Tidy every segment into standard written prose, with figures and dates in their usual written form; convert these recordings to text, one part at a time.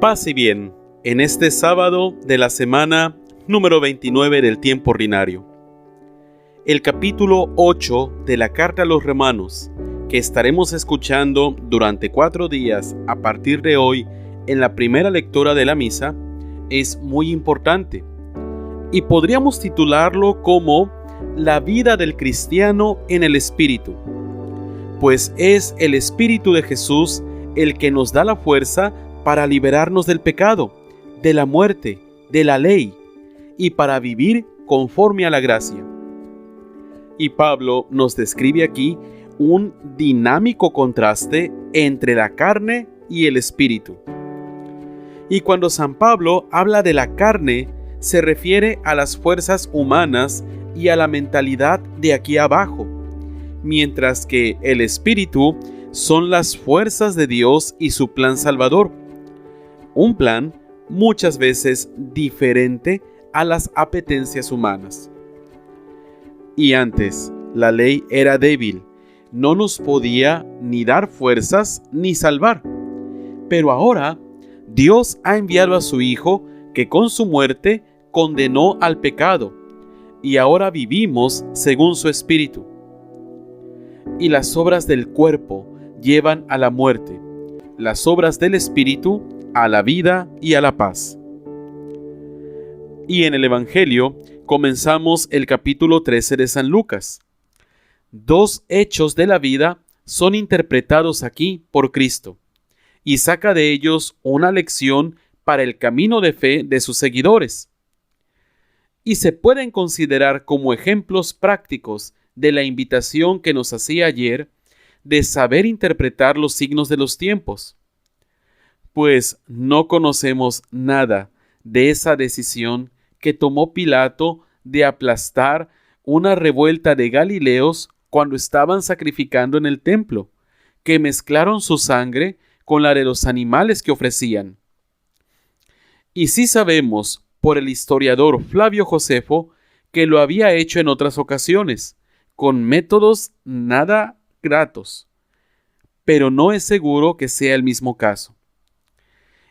Paz y bien, en este sábado de la semana número 29 del tiempo ordinario. El capítulo 8 de la Carta a los Romanos, que estaremos escuchando durante 4 días a partir de hoy en la primera lectura de la misa, es muy importante. Y podríamos titularlo como La vida del cristiano en el Espíritu, pues es el Espíritu de Jesús el que nos da la fuerza para liberarnos del pecado, de la muerte, de la ley, y para vivir conforme a la gracia. Y Pablo nos describe aquí un dinámico contraste entre la carne y el espíritu. Y cuando San Pablo habla de la carne, se refiere a las fuerzas humanas y a la mentalidad de aquí abajo, mientras que el espíritu son las fuerzas de Dios y su plan salvador. Un plan muchas veces diferente a las apetencias humanas. Y antes, la ley era débil, no nos podía ni dar fuerzas ni salvar. Pero ahora, Dios ha enviado a su Hijo que con su muerte condenó al pecado, y ahora vivimos según su Espíritu. Y las obras del cuerpo llevan a la muerte, las obras del Espíritu a la vida y a la paz. Y en el Evangelio comenzamos el capítulo 13 de San Lucas. 2 hechos de la vida son interpretados aquí por Cristo, y saca de ellos una lección para el camino de fe de sus seguidores. Y se pueden considerar como ejemplos prácticos de la invitación que nos hacía ayer de saber interpretar los signos de los tiempos. Pues no conocemos nada de esa decisión que tomó Pilato de aplastar una revuelta de Galileos cuando estaban sacrificando en el templo, que mezclaron su sangre con la de los animales que ofrecían. Y sí sabemos por el historiador Flavio Josefo que lo había hecho en otras ocasiones, con métodos nada gratos, pero no es seguro que sea el mismo caso.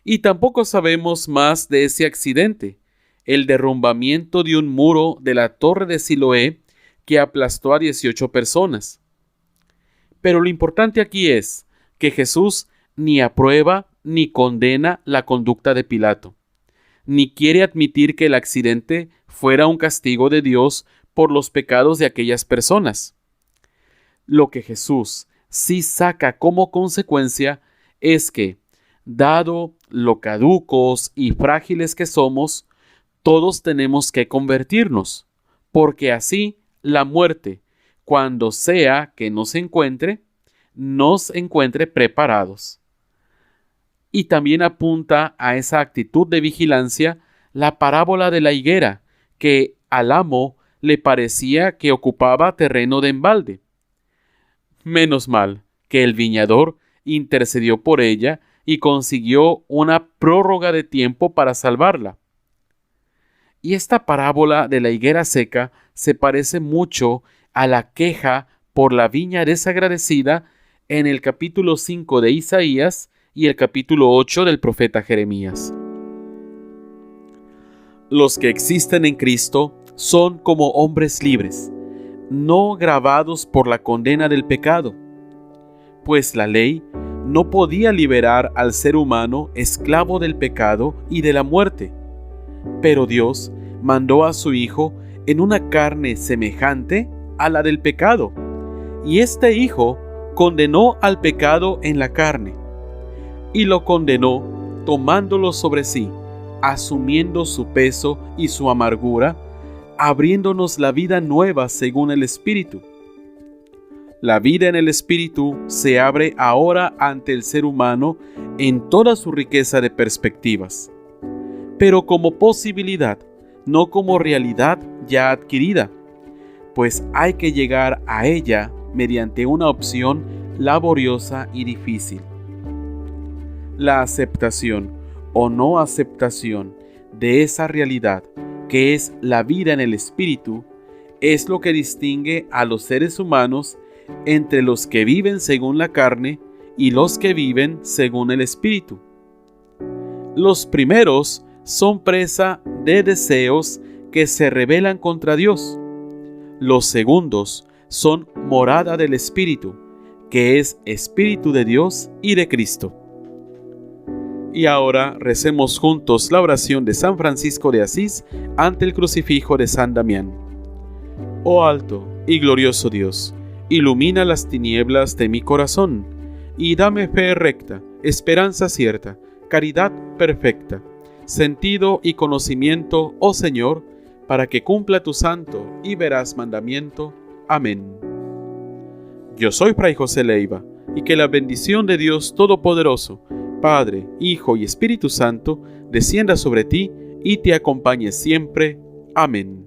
Y tampoco sabemos más de ese accidente, el derrumbamiento de un muro de la torre de Siloé que aplastó a 18 personas. Pero lo importante aquí es que Jesús ni aprueba ni condena la conducta de Pilato, ni quiere admitir que el accidente fuera un castigo de Dios por los pecados de aquellas personas. Lo que Jesús sí saca como consecuencia es que, dado lo caducos y frágiles que somos, todos tenemos que convertirnos, porque así la muerte, cuando sea que nos encuentre preparados. Y también apunta a esa actitud de vigilancia la parábola de la higuera, que al amo le parecía que ocupaba terreno de embalde. Menos mal que el viñador intercedió por ella y consiguió una prórroga de tiempo para salvarla. Y esta parábola de la higuera seca se parece mucho a la queja por la viña desagradecida en el capítulo 5 de Isaías y el capítulo 8 del profeta Jeremías. Los que existen en Cristo son como hombres libres, no gravados por la condena del pecado, pues la ley no podía liberar al ser humano esclavo del pecado y de la muerte. Pero Dios mandó a su Hijo en una carne semejante a la del pecado, y este Hijo condenó al pecado en la carne, y lo condenó tomándolo sobre sí, asumiendo su peso y su amargura, abriéndonos la vida nueva según el Espíritu. La vida en el Espíritu se abre ahora ante el ser humano en toda su riqueza de perspectivas, pero como posibilidad, no como realidad ya adquirida, pues hay que llegar a ella mediante una opción laboriosa y difícil. La aceptación o no aceptación de esa realidad que es la vida en el Espíritu es lo que distingue a los seres humanos entre los que viven según la carne y los que viven según el Espíritu. Los primeros son presa de deseos que se rebelan contra Dios. Los segundos son morada del Espíritu, que es Espíritu de Dios y de Cristo. Y ahora recemos juntos la oración de San Francisco de Asís ante el crucifijo de San Damián. Oh alto y glorioso Dios, ilumina las tinieblas de mi corazón, y dame fe recta, esperanza cierta, caridad perfecta, sentido y conocimiento, oh Señor, para que cumpla tu santo y veraz mandamiento. Amén. Yo soy Fray José Leiva, y que la bendición de Dios Todopoderoso, Padre, Hijo y Espíritu Santo, descienda sobre ti y te acompañe siempre. Amén.